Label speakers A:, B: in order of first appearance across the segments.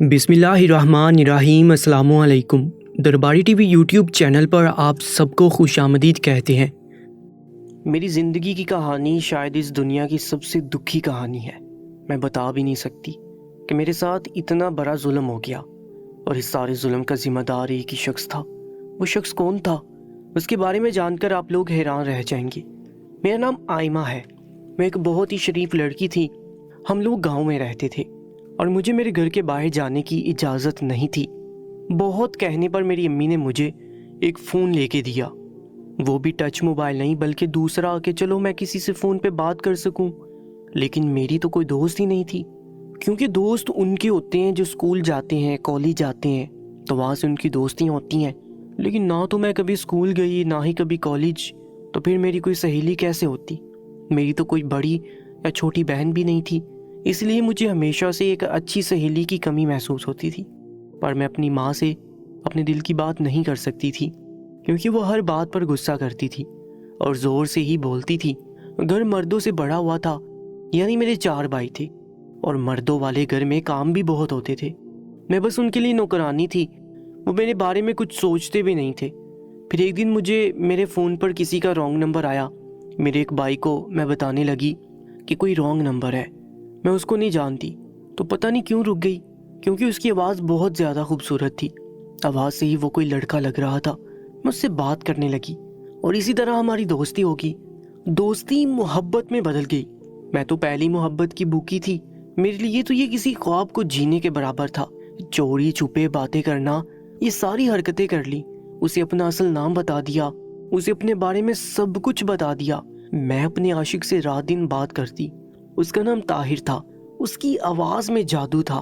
A: बिस्मिल्लाहिर्रहमानिर्रहीम। अस्सलामु अलैकुम। दरबारी टीवी यूट्यूब चैनल पर आप सबको खुशामदीद कहते हैं। मेरी ज़िंदगी की कहानी शायद इस दुनिया की सबसे दुखी कहानी है। मैं बता भी नहीं सकती कि मेरे साथ इतना बड़ा जुल्म हो गया और इस सारे जुल्म का ज़िम्मेदार एक ही शख्स था। वो शख्स कौन था, उसके बारे में जानकर आप लोग हैरान रह जाएंगे। मेरा नाम आइमा है। मैं एक बहुत ही शरीफ लड़की थी। हम लोग गाँव में रहते थे और मुझे मेरे घर के बाहर जाने की इजाज़त नहीं थी। बहुत कहने पर मेरी अम्मी ने मुझे एक फ़ोन लेके दिया, वो भी टच मोबाइल नहीं बल्कि दूसरा, कि चलो मैं किसी से फ़ोन पे बात कर सकूं। लेकिन मेरी तो कोई दोस्त ही नहीं थी, क्योंकि दोस्त उनके होते हैं जो स्कूल जाते हैं, कॉलेज जाते हैं, तो वहाँ से उनकी दोस्तियाँ होती हैं। लेकिन ना तो मैं कभी स्कूल गई, ना ही कभी कॉलेज, तो फिर मेरी कोई सहेली कैसे होती। मेरी तो कोई बड़ी या छोटी बहन भी नहीं थी, इसलिए मुझे हमेशा से एक अच्छी सहेली की कमी महसूस होती थी। पर मैं अपनी माँ से अपने दिल की बात नहीं कर सकती थी, क्योंकि वो हर बात पर गुस्सा करती थी और ज़ोर से ही बोलती थी। घर मर्दों से बड़ा हुआ था, यानी मेरे 4 भाई थे और मर्दों वाले घर में काम भी बहुत होते थे। मैं बस उनके लिए नौकरानी थी, वो मेरे बारे में कुछ सोचते भी नहीं थे। फिर एक दिन मुझे मेरे फ़ोन पर किसी का रॉन्ग नंबर आया। मेरे एक भाई को मैं बताने लगी कि कोई रॉन्ग नंबर है। मैं उसको नहीं जानती, तो पता नहीं क्यों रुक गई, क्योंकि उसकी आवाज़ बहुत ज़्यादा खूबसूरत थी। आवाज़ से ही वो कोई लड़का लग रहा था। मैं उससे बात करने लगी और इसी तरह हमारी दोस्ती होगी। दोस्ती मोहब्बत में बदल गई। मैं तो पहली मोहब्बत की भूखी थी। मेरे लिए तो ये किसी ख्वाब को जीने के बराबर था। चोरी छुपे बातें करना, ये सारी हरकतें कर ली। उसे अपना असल नाम बता दिया, उसे अपने बारे में सब कुछ बता दिया। मैं अपने आशिक से रात दिन बात करती। उसका नाम ताहिर था। उसकी आवाज़ में जादू था।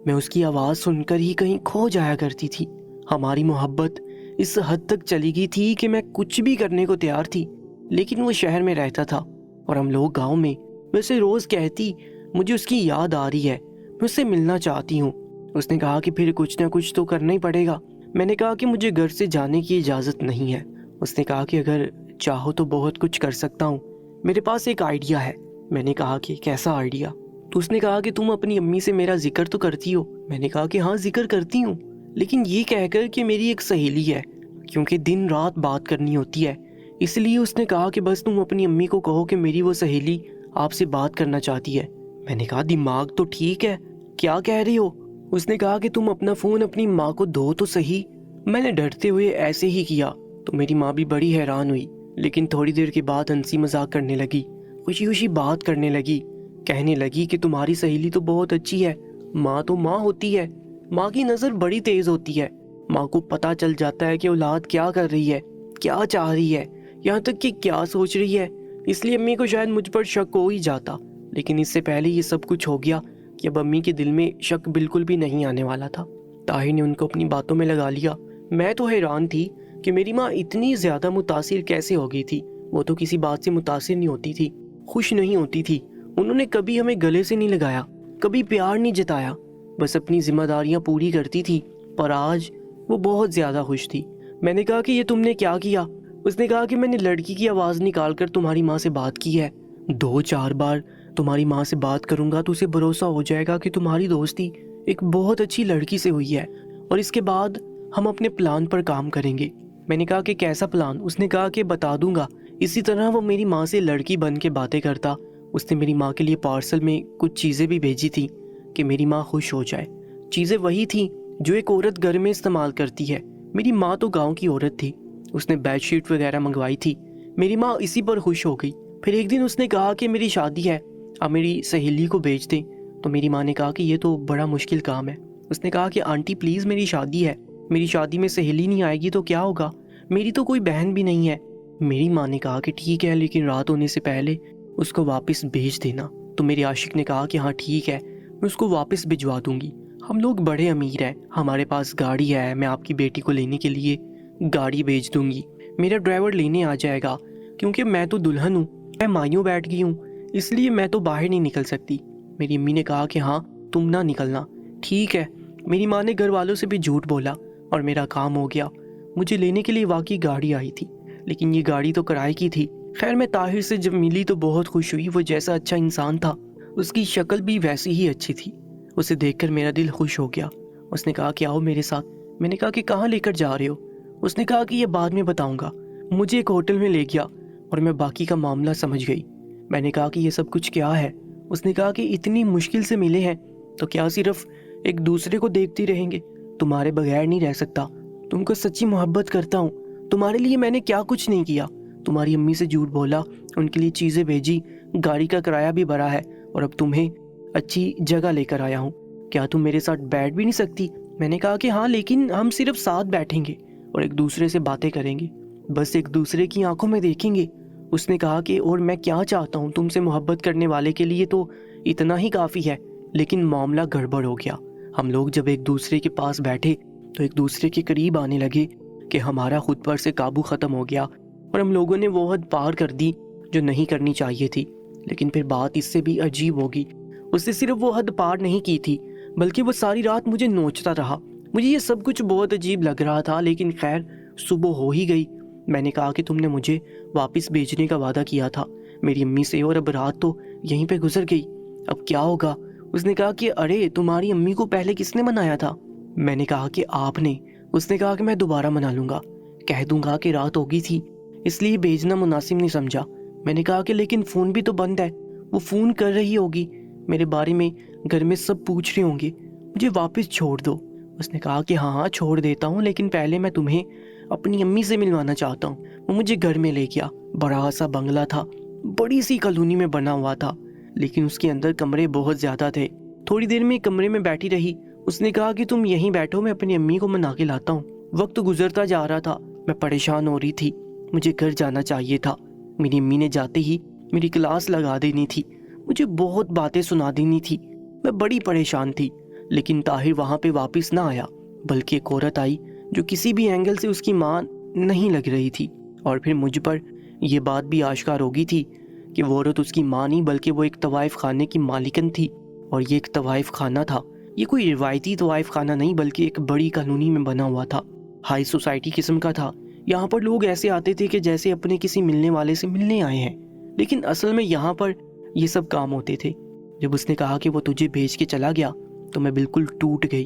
A: मैं उसकी आवाज़ सुनकर ही कहीं खो जाया करती थी। हमारी मोहब्बत इस हद तक चली गई थी कि मैं कुछ भी करने को तैयार थी। लेकिन वो शहर में रहता था और हम लोग गांव में। वैसे रोज़ कहती, मुझे उसकी याद आ रही है, मैं उससे मिलना चाहती हूँ। उसने कहा कि फिर कुछ ना कुछ तो करना ही पड़ेगा। मैंने कहा कि मुझे घर से जाने की इजाज़त नहीं है। उसने कहा कि अगर चाहो तो बहुत कुछ कर सकता हूँ, मेरे पास एक आइडिया है। मैंने कहा कि कैसा आइडिया? तो उसने कहा कि तुम अपनी अम्मी से मेरा जिक्र तो करती हो। मैंने कहा कि हाँ, जिक्र करती हूँ, लेकिन ये कहकर कि मेरी एक सहेली है, क्योंकि दिन रात बात करनी होती है। इसलिए उसने कहा कि बस तुम अपनी अम्मी को कहो कि मेरी वो सहेली आपसे बात करना चाहती है। मैंने कहा दिमाग तो ठीक है, क्या कह रही हो? उसने कहा कि तुम अपना फ़ोन अपनी माँ को दो तो सही। मैंने डरते हुए ऐसे ही किया, तो मेरी माँ भी बड़ी हैरान हुई। लेकिन थोड़ी देर के बाद हंसी मजाक करने लगी, खुशी खुशी बात करने लगी। कहने लगी कि तुम्हारी सहेली तो बहुत अच्छी है, माँ तो माँ होती है, माँ की नज़र बड़ी तेज़ होती है। माँ को पता चल जाता है कि औलाद क्या कर रही है, क्या चाह रही है, यहाँ तक कि क्या सोच रही है। इसलिए अम्मी को शायद मुझ पर शक हो ही जाता। लेकिन इससे पहले ये सब कुछ हो गया कि अब अम्मी के दिल में शक बिल्कुल भी नहीं आने वाला था। ताहिर ने उनको अपनी बातों में लगा लिया। मैं तो हैरान थी कि मेरी माँ इतनी ज़्यादा मुतासिर कैसे हो गई थी। वो तो किसी बात से मुतासिर नहीं होती थी, खुश नहीं होती थी। उन्होंने कभी हमें गले से नहीं लगाया, कभी प्यार नहीं जताया, बस अपनी जिम्मेदारियां पूरी करती थी। पर आज वो बहुत ज़्यादा खुश थी। मैंने कहा कि ये तुमने क्या किया? उसने कहा कि मैंने लड़की की आवाज़ निकाल कर तुम्हारी माँ से बात की है। 2-4 बार तुम्हारी माँ से बात करूँगा तो उसे भरोसा हो जाएगा कि तुम्हारी दोस्ती एक बहुत अच्छी लड़की से हुई है, और इसके बाद हम अपने प्लान पर काम करेंगे। मैंने कहा कि कैसा प्लान? उसने कहा कि बता दूंगा। इसी तरह वो मेरी माँ से लड़की बन के बातें करता। उसने मेरी माँ के लिए पार्सल में कुछ चीज़ें भी भेजी थी कि मेरी माँ खुश हो जाए। चीज़ें वही थी जो एक औरत घर में इस्तेमाल करती है। मेरी माँ तो गांव की औरत थी, उसने बेडशीट वगैरह मंगवाई थी। मेरी माँ इसी पर खुश हो गई। फिर एक दिन उसने कहा कि मेरी शादी है, अब मेरी सहेली को भेज दें। तो मेरी माँ ने कहा कि ये तो बड़ा मुश्किल काम है। उसने कहा कि आंटी प्लीज़, मेरी शादी है, मेरी शादी में सहेली नहीं आएगी तो क्या होगा? मेरी तो कोई बहन भी नहीं है। मेरी माँ ने कहा कि ठीक है, लेकिन रात होने से पहले उसको वापस भेज देना। तो मेरे आशिक ने कहा कि हाँ ठीक है, मैं उसको वापस भिजवा दूंगी। हम लोग बड़े अमीर हैं, हमारे पास गाड़ी है, मैं आपकी बेटी को लेने के लिए गाड़ी भेज दूंगी। मेरा ड्राइवर लेने आ जाएगा, क्योंकि मैं तो दुल्हन हूँ, मैं मायूं बैठ गई हूँ, इसलिए मैं तो बाहर नहीं निकल सकती। मेरी अम्मी ने कहा कि हाँ तुम ना निकलना, ठीक है। मेरी माँ ने घर वालों से भी झूठ बोला और मेरा काम हो गया। मुझे लेने के लिए वाकई गाड़ी आई थी, लेकिन ये गाड़ी तो किराए की थी। खैर, मैं ताहिर से जब मिली तो बहुत खुश हुई। वो जैसा अच्छा इंसान था, उसकी शक्ल भी वैसी ही अच्छी थी। उसे देखकर मेरा दिल खुश हो गया। اس نے کہا کہ آؤ میرے ساتھ۔ میں نے کہا کہ کہاں لے کر جا رہے ہو؟ اس نے کہا کہ یہ بعد میں بتاؤں گا۔ مجھے ایک ہوٹل میں لے گیا اور میں باقی کا معاملہ سمجھ گئی۔ میں نے کہا کہ یہ سب کچھ کیا ہے؟ اس نے کہا کہ اتنی مشکل سے ملے ہیں تو کیا صرف ایک دوسرے کو دیکھتے رہیں گے؟ تمہارے بغیر نہیں رہ سکتا، تم کو سچی محبت کرتا ہوں، تمہارے لیے میں نے کیا کچھ نہیں کیا۔ تمہاری امی سے جھوٹ بولا، ان کے لیے چیزیں بھیجی، گاڑی کا کرایہ بھی بھرا ہے، اور اب تمہیں اچھی جگہ لے کر آیا ہوں۔ کیا تم میرے ساتھ بیٹھ بھی نہیں سکتی؟ میں نے کہا کہ ہاں، لیکن ہم صرف ساتھ بیٹھیں گے اور ایک دوسرے سے باتیں کریں گے، بس ایک دوسرے کی آنکھوں میں دیکھیں گے۔ اس نے کہا کہ اور میں کیا چاہتا ہوں، تم سے محبت کرنے والے کے لیے تو اتنا ہی کافی ہے۔ لیکن معاملہ گڑبڑ ہو گیا۔ ہم لوگ جب ایک دوسرے کے پاس بیٹھے تو ایک دوسرے کے قریب آنے لگے کہ ہمارا خود پر سے قابو ختم ہو گیا اور ہم لوگوں نے وہ حد پار کر دی جو نہیں کرنی چاہیے تھی۔ لیکن پھر بات اس سے بھی عجیب ہوگی، اس نے صرف وہ حد پار نہیں کی تھی بلکہ وہ ساری رات مجھے نوچتا رہا۔ مجھے یہ سب کچھ بہت عجیب لگ رہا تھا، لیکن خیر صبح ہو ہی گئی۔ میں نے کہا کہ تم نے مجھے واپس بھیجنے کا وعدہ کیا تھا میری امی سے، اور اب رات تو یہیں پہ گزر گئی، اب کیا ہوگا؟ اس نے کہا کہ ارے تمہاری امی کو پہلے کس نے منایا تھا؟ میں نے کہا کہ آپ نے۔ اس نے کہا کہ میں دوبارہ منا لوں گا، کہہ دوں گا کہ رات ہو گئی تھی اس لیے بھیجنا مناسب نہیں سمجھا۔ میں نے کہا کہ لیکن فون بھی تو بند ہے، وہ فون کر رہی ہوگی میرے بارے میں، گھر میں سب پوچھ رہے ہوں گے، مجھے واپس چھوڑ دو۔ اس نے کہا کہ ہاں چھوڑ دیتا ہوں، لیکن پہلے میں تمہیں اپنی امی سے ملوانا چاہتا ہوں۔ وہ مجھے گھر میں لے گیا، بڑا سا بنگلہ تھا، بڑی سی کالونی میں بنا ہوا تھا، لیکن اس کے اندر کمرے بہت زیادہ تھے۔ تھوڑی دیر میں کمرے میں بیٹھی رہی، اس نے کہا کہ تم یہیں بیٹھو، میں اپنی امی کو منا کے لاتا ہوں۔ وقت گزرتا جا رہا تھا، میں پریشان ہو رہی تھی، مجھے گھر جانا چاہیے تھا۔ میری امی نے جاتے ہی میری کلاس لگا دینی تھی، مجھے بہت باتیں سنا دینی تھی، میں بڑی پریشان تھی۔ لیکن طاہر وہاں پہ واپس نہ آیا، بلکہ ایک عورت آئی جو کسی بھی اینگل سے اس کی ماں نہیں لگ رہی تھی، اور پھر مجھ پر یہ بات بھی آشکار ہو گئی تھی کہ وہ عورت اس کی ماں نہیں بلکہ وہ ایک طوائف خانے کی مالکن تھی، اور یہ ایک طوائف خانہ تھا۔ یہ کوئی روایتی طوائف خانہ نہیں بلکہ ایک بڑی کالونی میں بنا ہوا تھا، ہائی سوسائٹی قسم کا تھا۔ یہاں پر لوگ ایسے آتے تھے کہ جیسے اپنے کسی ملنے والے سے ملنے آئے ہیں، لیکن اصل میں یہاں پر یہ سب کام ہوتے تھے۔ جب اس نے کہا کہ وہ تجھے بھیج کے چلا گیا تو میں بالکل ٹوٹ گئی،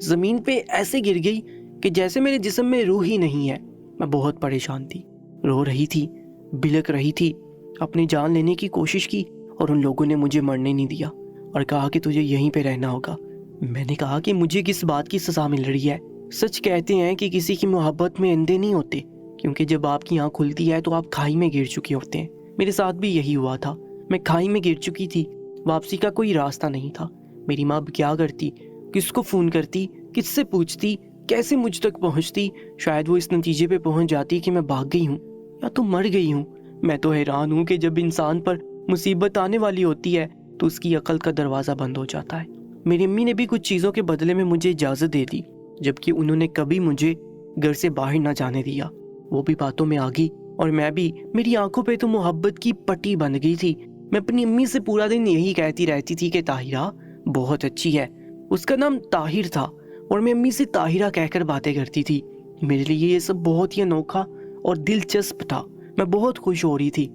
A: زمین پہ ایسے گر گئی کہ جیسے میرے جسم میں روح ہی نہیں ہے۔ میں بہت پریشان تھی، رو رہی تھی، بلک رہی تھی، اپنی جان لینے کی کوشش کی، اور ان لوگوں نے مجھے مرنے نہیں دیا اور کہا کہ تجھے یہیں پہ رہنا ہوگا۔ میں نے کہا کہ مجھے کس بات کی سزا مل رہی ہے؟ سچ کہتے ہیں کہ کسی کی محبت میں اندھے نہیں ہوتے، کیونکہ جب آپ کی آنکھ کھلتی ہے تو آپ کھائی میں گر چکے ہوتے ہیں۔ میرے ساتھ بھی یہی ہوا تھا، میں کھائی میں گر چکی تھی، واپسی کا کوئی راستہ نہیں تھا۔ میری ماں کیا کرتی، کس کو فون کرتی، کس سے پوچھتی، کیسے مجھ تک پہنچتی؟ شاید وہ اس نتیجے پہ پہنچ جاتی کہ میں بھاگ گئی ہوں یا تو مر گئی ہوں۔ میں تو حیران ہوں کہ جب انسان پر مصیبت آنے والی ہوتی ہے تو اس کی عقل کا دروازہ بند ہو جاتا ہے۔ میری امی نے بھی کچھ چیزوں کے بدلے میں مجھے اجازت دے دی، جبکہ انہوں نے کبھی مجھے گھر سے باہر نہ جانے دیا۔ وہ بھی باتوں میں آ گئی اور میں بھی، میری آنکھوں پہ تو محبت کی پٹی بن گئی تھی۔ میں اپنی امی سے پورا دن یہی کہتی رہتی تھی کہ طاہرہ بہت اچھی ہے، اس کا نام طاہر تھا، اور میں امی سے طاہرہ کہہ کر باتیں کرتی تھی۔ میرے لیے یہ سب بہت ہی انوکھا اور دلچسپ تھا، میں بہت خوش ہو رہی تھی۔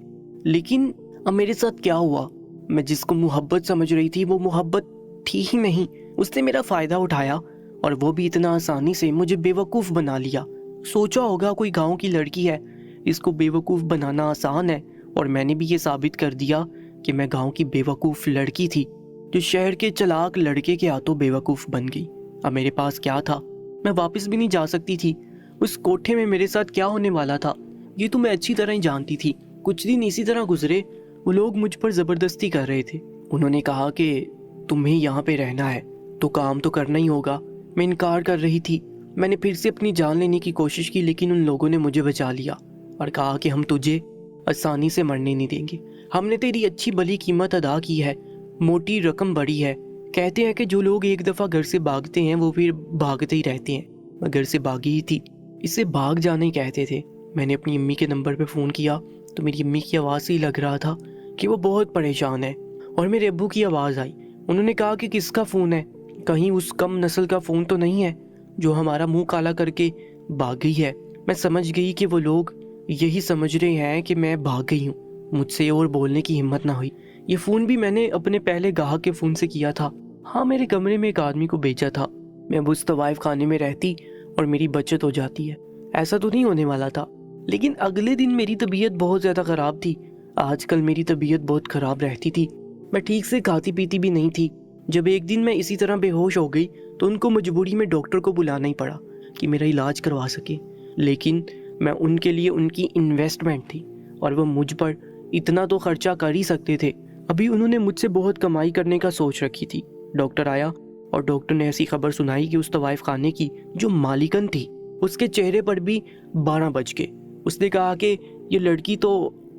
A: لیکن اب میرے ساتھ کیا ہوا؟ میں جس کو محبت سمجھ رہی تھی وہ محبت تھی ہی نہیں، اس نے میرا فائدہ اٹھایا، اور وہ بھی اتنا آسانی سے مجھے بے وقوف بنا لیا۔ سوچا ہوگا کوئی گاؤں کی لڑکی ہے، اس کو بے وقوف بنانا آسان ہے، اور میں نے بھی یہ ثابت کر دیا کہ میں گاؤں کی بے وقوف لڑکی تھی جو شہر کے چلاک لڑکے کے ہاتھوں بے وقوف بن گئی۔ اب میرے پاس کیا تھا؟ میں واپس بھی نہیں جا سکتی تھی۔ اس کوٹھے میں میرے ساتھ کیا ہونے والا تھا یہ تو میں اچھی طرح ہی جانتی تھی۔ کچھ دن اسی طرح گزرے، وہ لوگ مجھ پر زبردستی کر رہے تھے۔ انہوں نے کہا کہ تمہیں یہاں پہ رہنا ہے تو کام تو کرنا ہی ہوگا۔ میں انکار کر رہی تھی۔ میں نے پھر سے اپنی جان لینے کی کوشش کی، لیکن ان لوگوں نے مجھے بچا لیا اور کہا کہ ہم تجھے آسانی سے مرنے نہیں دیں گے، ہم نے تیری اچھی بھلی قیمت ادا کی ہے، موٹی رقم بڑی ہے۔ کہتے ہیں کہ جو لوگ ایک دفعہ گھر سے بھاگتے ہیں وہ پھر بھاگتے ہی رہتے ہیں۔ میں گھر سے بھاگی ہی تھی، اسے بھاگ جانا ہی کہتے تھے۔ میں نے اپنی امی کے نمبر پہ فون کیا تو میری امی کی آواز سے ہی لگ رہا تھا کہ وہ بہت پریشان ہے، اور میرے ابو کی آواز آئی۔ انہوں نے کہا کہ کس کا فون ہے؟ کہیں اس کم نسل کا فون تو نہیں ہے جو ہمارا منہ کالا کر کے بھاگ گئی ہے؟ میں سمجھ گئی کہ وہ لوگ یہی سمجھ رہے ہیں کہ میں بھاگ گئی ہوں۔ مجھ سے اور بولنے کی ہمت نہ ہوئی۔ یہ فون بھی میں نے اپنے پہلے گاہک کے فون سے کیا تھا۔ ہاں، میرے کمرے میں ایک آدمی کو بھیجا تھا मैं अब उस तवाइफ खाने में रहती और मेरी बचत हो जाती है। ऐसा तो नहीं होने वाला था, लेकिन अगले दिन मेरी तबीयत बहुत ज़्यादा ख़राब थी। आजकल मेरी तबीयत बहुत ख़राब रहती थी, मैं ठीक से खाती पीती भी नहीं थी। जब एक दिन मैं इसी तरह बेहोश हो गई तो उनको मजबूरी में डॉक्टर को बुलाना ही पड़ा कि मेरा इलाज करवा सके, लेकिन मैं उनके लिए उनकी इन्वेस्टमेंट थी और वो मुझ पर इतना तो खर्चा कर ही सकते थे। अभी उन्होंने मुझसे बहुत कमाई करने का सोच रखी थी। डॉक्टर आया और डॉक्टर ने ऐसी खबर सुनाई कि उस तवाइफ खाने की जो मालिकन थी उसके चेहरे पर भी 12 बज गए। उसने कहा कि ये लड़की तो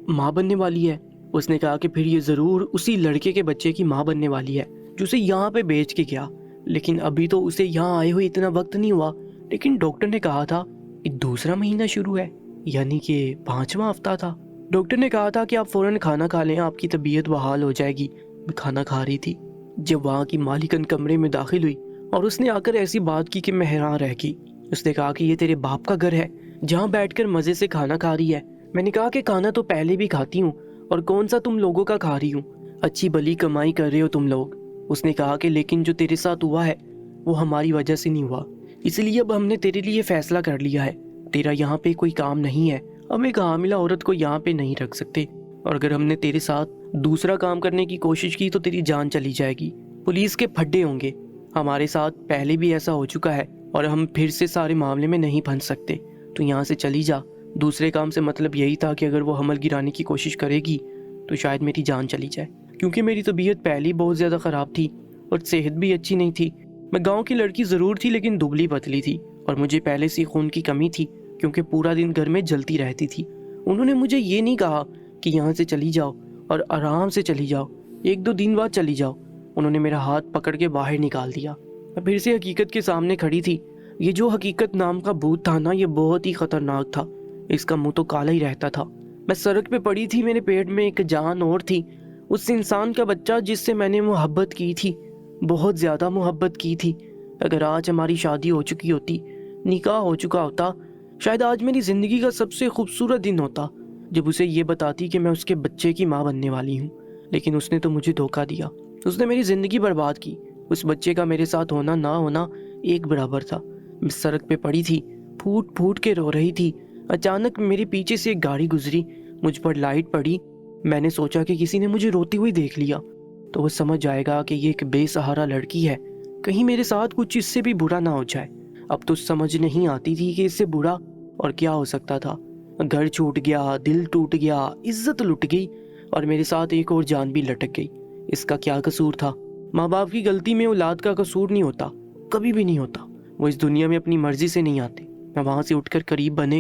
A: माँ बनने वाली है। उसने कहा कि फिर ये ज़रूर उसी लड़के के बच्चे की माँ बनने वाली है जो उसे यहाँ पे बेच के गया, लेकिन अभी तो उसे यहाँ आए हुए इतना वक्त नहीं हुआ। लेकिन डॉक्टर ने कहा था कि दूसरा महीना शुरू है, यानी कि 5वां हफ्ता था। डॉक्टर ने कहा था कि आप फ़ौरन खाना खा लें, आपकी तबीयत बहाल हो जाएगी। मैं खाना खा रही थी जब वहाँ की मालिकन कमरे में दाखिल हुई और उसने आकर ऐसी बात की कि मैं हैरान रह गई। उसने कहा कि ये तेरे बाप का घर है जहाँ बैठकर मज़े से खाना खा रही है। मैंने कहा कि खाना तो पहले भी खाती हूँ और कौन सा तुम लोगों का खा रही हूँ, अच्छी भली कमाई कर रहे हो तुम लोग। उसने कहा कि लेकिन जो तेरे साथ हुआ है वो हमारी वजह से नहीं हुआ, इसलिए अब हमने तेरे लिए फैसला कर लिया है। तेरा यहाँ पे कोई काम नहीं है, हम एक हामिला औरत को यहाँ पे नहीं रख सकते, और अगर हमने तेरे साथ दूसरा काम करने की कोशिश की तो तेरी जान चली जाएगी, पुलिस के फड्डे होंगे। हमारे साथ पहले भी ऐसा हो चुका है और हम फिर से सारे मामले में नहीं फंस सकते। तो यहाँ से चली जा। दूसरे काम से मतलब यही था कि अगर वो हमल गिराने की कोशिश करेगी तो शायद मेरी जान चली जाए, क्योंकि मेरी तबीयत पहले ही बहुत ज़्यादा ख़राब थी और सेहत भी अच्छी नहीं थी। मैं गांव की लड़की ज़रूर थी लेकिन दुबली पतली थी और मुझे पहले से खून की कमी थी, क्योंकि पूरा दिन घर में जलती रहती थी। उन्होंने मुझे ये नहीं कहा कि यहाँ से चली जाओ और आराम से चली जाओ, 1-2 दिन बाद चली जाओ। उन्होंने मेरा हाथ पकड़ के बाहर निकाल दिया। मैं फिर से हकीकत के सामने खड़ी थी। ये जो हकीकत नाम का भूत था ना, ये बहुत ही ख़तरनाक था। इसका मुंह तो काला ही रहता था। मैं सड़क पे पड़ी थी, मेरे पेट में एक जान और थी, उस इंसान का बच्चा जिससे मैंने मोहब्बत की थी, बहुत ज़्यादा मोहब्बत की थी। अगर आज हमारी शादी हो चुकी होती, निकाह हो चुका होता, शायद आज मेरी ज़िंदगी का सबसे खूबसूरत दिन होता जब उसे ये बताती कि मैं उसके बच्चे की माँ बनने वाली हूँ। लेकिन उसने तो मुझे धोखा दिया, उसने मेरी ज़िंदगी बर्बाद की। उस बच्चे का मेरे साथ होना ना होना एक बराबर था। मैं सड़क पे पड़ी थी, फूट फूट के रो रही थी। अचानक मेरे पीछे से एक गाड़ी गुजरी, मुझ पर लाइट पड़ी। मैंने सोचा कि किसी ने मुझे रोती हुई देख लिया तो वो समझ जाएगा कि ये एक बेसहारा लड़की है, कहीं मेरे साथ कुछ इससे भी बुरा ना हो जाए। अब तो समझ नहीं आती थी कि इससे बुरा और क्या हो सकता था। घर छूट गया, दिल टूट गया, इज्जत लुट गई और मेरे साथ एक और जान भी लटक गई। इसका क्या कसूर था? माँ बाप की गलती में औलाद का कसूर नहीं होता, कभी भी नहीं होता। वो इस दुनिया में अपनी मर्जी से नहीं आते। मैं वहाँ से उठकर करीब बने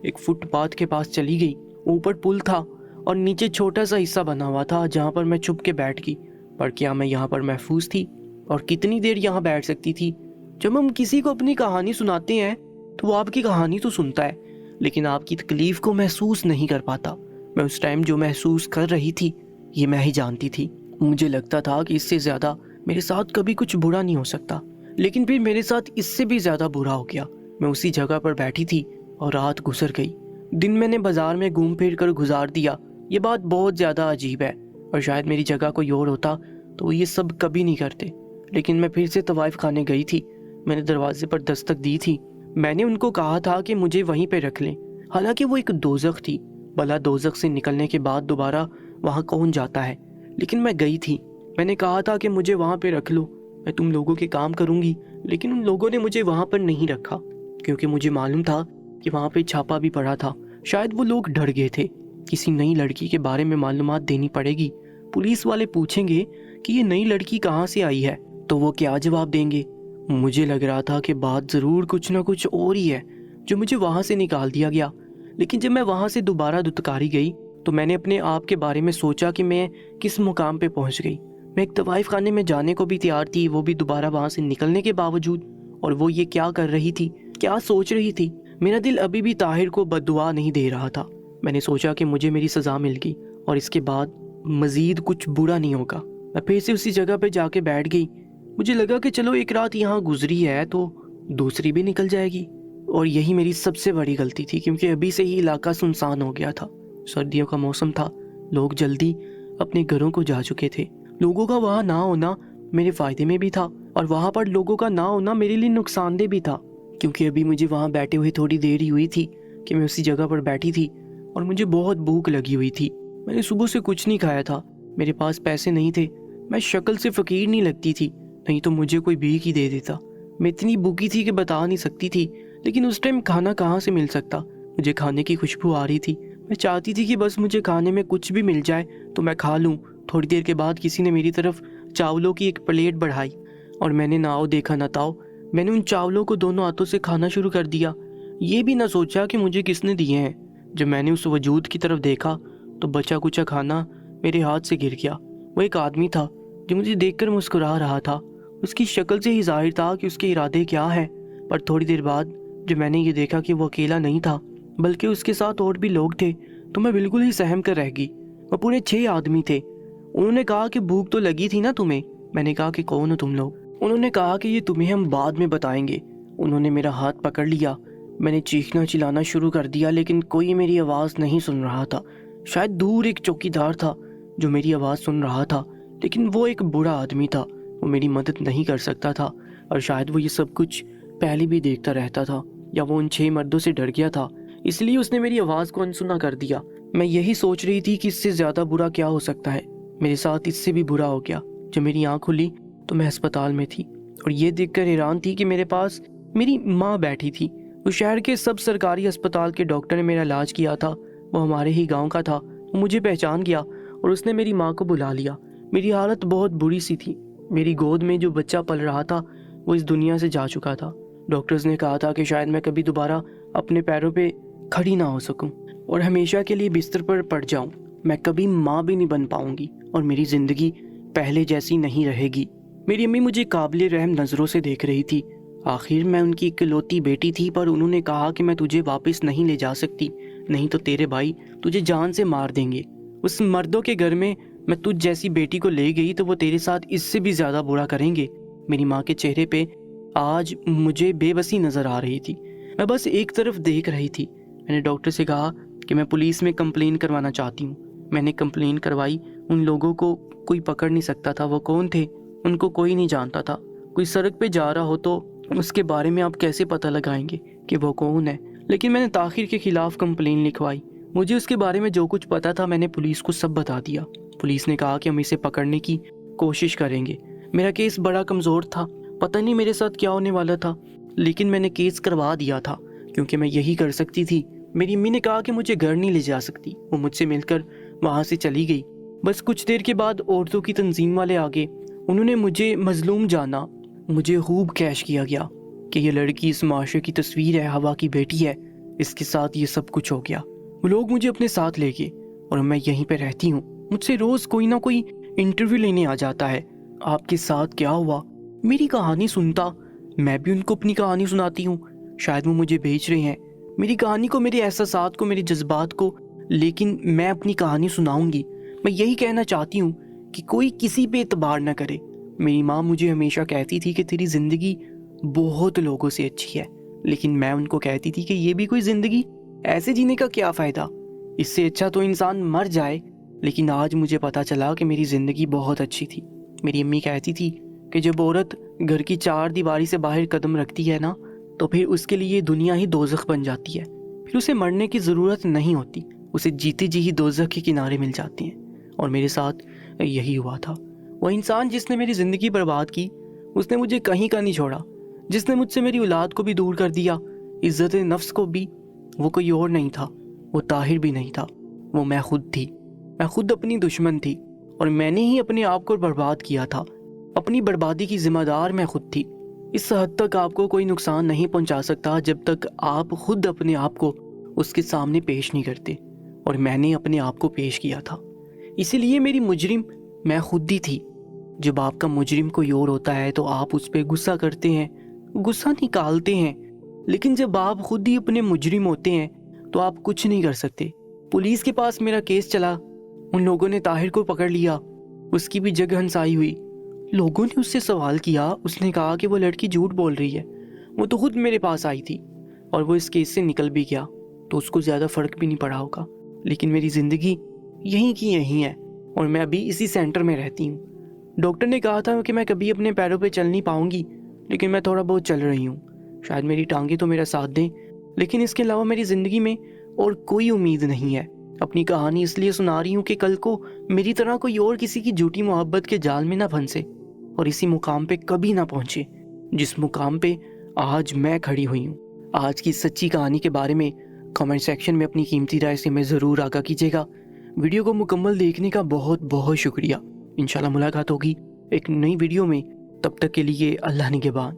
A: एक फुटपाथ के पास चली गई। ऊपर पुल था और नीचे छोटा सा हिस्सा बना हुआ था जहाँ पर मैं छुप के बैठ गई। पर क्या मैं यहाँ पर महफूज थी? और कितनी देर यहाँ बैठ सकती थी? जब हम किसी को अपनी कहानी सुनाते हैं तो वो आपकी कहानी तो सुनता है, लेकिन आपकी तकलीफ को महसूस नहीं कर पाता। मैं उस टाइम जो महसूस कर रही थी ये मैं ही जानती थी। मुझे लगता था कि इससे ज़्यादा मेरे साथ कभी कुछ बुरा नहीं हो सकता, लेकिन फिर मेरे साथ इससे भी ज़्यादा बुरा हो गया। मैं उसी जगह पर बैठी थी और रात गुजर गई। दिन मैंने बाजार में घूम फिर कर गुजार दिया। ये बात बहुत ज़्यादा अजीब है और शायद मेरी जगह कोई और होता तो वो ये सब कभी नहीं करते। लेकिन मैं फिर से तवाइफ खाने गई थी। मैंने दरवाजे पर दस्तक दी थी। मैंने उनको कहा था कि मुझे वहीं पे रख लें। हालांकि वो एक दोज़ख थी, भला दोज़ख से निकलने के बाद दोबारा वहाँ कौन जाता है। लेकिन मैं गई थी। मैंने कहा था कि मुझे वहाँ पे रख लो, मैं तुम लोगों के काम करूँगी। लेकिन उन लोगों ने मुझे वहाँ पर नहीं रखा, क्योंकि मुझे मालूम था कि वहाँ पे छापा भी पड़ा था। शायद वो लोग डर गए थे, किसी नई लड़की के बारे में मालूमात देनी पड़ेगी। पुलिस वाले पूछेंगे कि ये नई लड़की कहाँ से आई है, तो वो क्या जवाब देंगे। मुझे लग रहा था कि बात ज़रूर कुछ ना कुछ और ही है, जो मुझे वहाँ से निकाल दिया गया। लेकिन जब मैं वहाँ से दोबारा दुत्कारी गई तो मैंने अपने आप के बारे में सोचा कि मैं किस मुकाम पे पहुँच गई। मैं एक तवाइफ खाने में जाने को भी तैयार थी, वो भी दोबारा वहाँ से निकलने के बावजूद। और वो ये क्या कर रही थी, क्या सोच रही थी? मेरा दिल अभी भी ताहिर को बद्दुआ नहीं दे रहा था। मैंने सोचा कि मुझे मेरी सज़ा मिल गई और इसके बाद मज़ीद कुछ बुरा नहीं होगा। मैं फिर से उसी जगह पे जाके बैठ गई। मुझे लगा कि चलो एक रात यहाँ गुजरी है तो दूसरी भी निकल जाएगी। और यही मेरी सबसे बड़ी गलती थी, क्योंकि अभी से ही इलाका सुनसान हो गया था। सर्दियों का मौसम था, लोग जल्दी अपने घरों को जा चुके थे। लोगों का वहाँ ना होना मेरे फ़ायदे में भी था, اور وہاں پر لوگوں کا نہ ہونا میرے لیے نقصان دہ بھی تھا، کیونکہ ابھی مجھے وہاں بیٹھے ہوئے تھوڑی دیر ہی ہوئی تھی کہ میں اسی جگہ پر بیٹھی تھی اور مجھے بہت بھوک لگی ہوئی تھی۔ میں نے صبح سے کچھ نہیں کھایا تھا، میرے پاس پیسے نہیں تھے، میں شکل سے فقیر نہیں لگتی تھی، نہیں تو مجھے کوئی بھیک ہی دے دیتا۔ میں اتنی بھوکی تھی کہ بتا نہیں سکتی تھی، لیکن اس ٹائم کھانا کہاں سے مل سکتا؟ مجھے کھانے کی خوشبو آ رہی تھی، میں چاہتی تھی کہ بس مجھے کھانے میں کچھ بھی مل جائے تو میں کھا لوں۔ تھوڑی دیر کے بعد کسی نے میری طرف چاولوں کی ایک پلیٹ بڑھائی اور میں نے نہ آؤ دیکھا نہ تاؤ، میں نے ان چاولوں کو دونوں ہاتھوں سے کھانا شروع کر دیا، یہ بھی نہ سوچا کہ مجھے کس نے دیے ہیں۔ جب میں نے اس وجود کی طرف دیکھا تو بچا کچا کھانا میرے ہاتھ سے گر گیا۔ وہ ایک آدمی تھا جو مجھے دیکھ کر مسکرا رہا تھا، اس کی شکل سے ہی ظاہر تھا کہ اس کے ارادے کیا ہیں۔ پر تھوڑی دیر بعد جب میں نے یہ دیکھا کہ وہ اکیلا نہیں تھا بلکہ اس کے ساتھ اور بھی لوگ تھے تو میں بالکل ہی سہم کر رہ گئی۔ وہ پورے 6 آدمی تھے۔ انہوں نے کہا کہ بھوک تو لگی تھی نا تمہیں؟ میں نے کہا کہ کون ہو تم لوگ؟ انہوں نے کہا کہ یہ تمہیں ہم بعد میں بتائیں گے۔ انہوں نے میرا ہاتھ پکڑ لیا، میں نے چیخنا چلانا شروع کر دیا لیکن کوئی میری آواز نہیں سن رہا تھا۔ شاید دور ایک چوکیدار تھا جو میری آواز سن رہا تھا، لیکن وہ ایک بوڑھا آدمی تھا، وہ میری مدد نہیں کر سکتا تھا، اور شاید وہ یہ سب کچھ پہلے بھی دیکھتا رہتا تھا، یا وہ ان 6 مردوں سے ڈر گیا تھا، اس لیے اس نے میری آواز کو انسنا کر دیا۔ میں یہی سوچ رہی تھی کہ اس سے زیادہ برا کیا ہو سکتا ہے۔ میرے ساتھ اس سے بھی برا ہو گیا۔ جب میری آنکھ کھلی تو میں ہسپتال میں تھی اور یہ دیکھ کر حیران تھی کہ میرے پاس میری ماں بیٹھی تھی۔ اس شہر کے سب سرکاری ہسپتال کے ڈاکٹر نے میرا علاج کیا تھا، وہ ہمارے ہی گاؤں کا تھا۔ وہ مجھے پہچان گیا اور اس نے میری ماں کو بلا لیا۔ میری حالت بہت بری سی تھی، میری گود میں جو بچہ پل رہا تھا وہ اس دنیا سے جا چکا تھا۔ ڈاکٹرز نے کہا تھا کہ شاید میں کبھی دوبارہ اپنے پیروں پہ کھڑی نہ ہو سکوں اور ہمیشہ کے لیے بستر پر پڑ جاؤں۔ میں کبھی ماں بھی نہیں بن پاؤں گی اور میری زندگی پہلے جیسی نہیں رہے گی۔ میری امی مجھے قابل رحم نظروں سے دیکھ رہی تھی۔ آخر میں ان کی اکلوتی بیٹی تھی، پر انہوں نے کہا کہ میں تجھے واپس نہیں لے جا سکتی، نہیں تو تیرے بھائی تجھے جان سے مار دیں گے۔ اس مردوں کے گھر میں تجھ جیسی بیٹی کو لے گئی تو وہ تیرے ساتھ اس سے بھی زیادہ برا کریں گے۔ میری ماں کے چہرے پہ آج مجھے بے بسی نظر آ رہی تھی، میں بس ایک طرف دیکھ رہی تھی۔ میں نے ڈاکٹر سے کہا کہ میں پولیس میں کمپلین کروانا چاہتی ہوں۔ میں نے کمپلین کروائی، ان لوگوں کو کوئی پکڑ نہیں سکتا تھا، وہ کون تھے ان کو کوئی نہیں جانتا تھا۔ کوئی سڑک پہ جا رہا ہو تو اس کے بارے میں آپ کیسے پتہ لگائیں گے کہ وہ کون ہے؟ لیکن میں نے طاہر کے خلاف کمپلین لکھوائی۔ مجھے اس کے بارے میں جو کچھ پتا تھا میں نے پولیس کو سب بتا دیا۔ پولیس نے کہا کہ ہم اسے پکڑنے کی کوشش کریں گے۔ میرا کیس بڑا کمزور تھا، پتہ نہیں میرے ساتھ کیا ہونے والا تھا، لیکن میں نے کیس کروا دیا تھا کیونکہ میں یہی کر سکتی تھی۔ میری امی نے کہا کہ مجھے گھر نہیں لے جا سکتی، وہ مجھ سے مل کر وہاں سے چلی گئی۔ بس کچھ دیر کے بعد عورتوں کی تنظیم والے آگے، انہوں نے مجھے مظلوم جانا۔ مجھے خوب کیش کیا گیا کہ یہ لڑکی اس معاشرے کی تصویر ہے، ہوا کی بیٹی ہے، اس کے ساتھ یہ سب کچھ ہو گیا۔ وہ لوگ مجھے اپنے ساتھ لے گئے اور میں یہیں پہ رہتی ہوں۔ مجھ سے روز کوئی نہ کوئی انٹرویو لینے آ جاتا ہے، آپ کے ساتھ کیا ہوا، میری کہانی سنتا، میں بھی ان کو اپنی کہانی سناتی ہوں۔ شاید وہ مجھے بیچ رہے ہیں، میری کہانی کو، میرے احساسات کو، میرے جذبات کو، لیکن میں اپنی کہانی سناؤں گی۔ میں یہی کہنا چاہتی ہوں کہ کوئی کسی پہ اعتبار نہ کرے۔ میری ماں مجھے ہمیشہ کہتی تھی کہ تیری زندگی بہت لوگوں سے اچھی ہے، لیکن میں ان کو کہتی تھی کہ یہ بھی کوئی زندگی، ایسے جینے کا کیا فائدہ، اس سے اچھا تو انسان مر جائے۔ لیکن آج مجھے پتا چلا کہ میری زندگی بہت اچھی تھی۔ میری امی کہتی تھی کہ جب عورت گھر کی 4 دیواری سے باہر قدم رکھتی ہے نا تو پھر اس کے لیے دنیا ہی دوزخ بن جاتی ہے، پھر اسے مرنے کی ضرورت نہیں ہوتی، اسے جیتے جی ہی دوزخ کے کنارے مل جاتی ہیں۔ اور میرے ساتھ یہی ہوا تھا۔ وہ انسان جس نے میری زندگی برباد کی، اس نے مجھے کہیں کا نہیں چھوڑا، جس نے مجھ سے میری اولاد کو بھی دور کر دیا، عزت نفس کو بھی۔ وہ کوئی اور نہیں تھا، وہ طاہر بھی نہیں تھا، وہ میں خود تھی۔ میں خود اپنی دشمن تھی اور میں نے ہی اپنے آپ کو برباد کیا تھا۔ اپنی بربادی کی ذمہ دار میں خود تھی۔ اس حد تک آپ کو کوئی نقصان نہیں پہنچا سکتا جب تک آپ خود اپنے آپ کو اس کے سامنے پیش نہیں کرتے، اور میں نے اپنے آپ کو پیش کیا تھا۔ اسی لیے میری مجرم میں خود ہی تھی۔ جب آپ کا مجرم کوئی اور ہوتا ہے تو آپ اس پہ غصہ کرتے ہیں، غصہ نکالتے ہیں، لیکن جب آپ خود ہی اپنے مجرم ہوتے ہیں تو آپ کچھ نہیں کر سکتے۔ پولیس کے پاس میرا کیس چلا، ان لوگوں نے طاہر کو پکڑ لیا، اس کی بھی جگ ہنسائی ہوئی۔ لوگوں نے اس سے سوال کیا، اس نے کہا کہ وہ لڑکی جھوٹ بول رہی ہے، وہ تو خود میرے پاس آئی تھی اور وہ اس کیس سے نکل بھی گیا تو اس کو زیادہ فرق بھی نہیں پڑا ہوگا۔ لیکن میری زندگی یہیں کی یہیں ہے اور میں ابھی اسی سینٹر میں رہتی ہوں۔ डॉक्टर ने कहा था कि मैं कभी अपने पैरों पे चल नहीं पाऊंगी, लेकिन मैं थोड़ा बहुत चल रही हूँ। शायद मेरी टांगें तो मेरा साथ दें, लेकिन इसके अलावा मेरी ज़िंदगी में और कोई उम्मीद नहीं है। अपनी कहानी इसलिए सुना रही हूँ कि कल को मेरी तरह कोई और किसी की झूठी मोहब्बत के जाल में ना फंसे और इसी मुकाम पे कभी ना पहुँचे जिस मुकाम पे आज मैं खड़ी हुई हूँ। आज की सच्ची कहानी के बारे में कमेंट सेक्शन में अपनी कीमती राय से हमें ज़रूर आगाह कीजिएगा। वीडियो को मुकम्मल देखने का बहुत बहुत शुक्रिया। इंशाल्लाह मुलाकात होगी एक नई वीडियो में। तब तक के लिए अल्लाह निगहबान।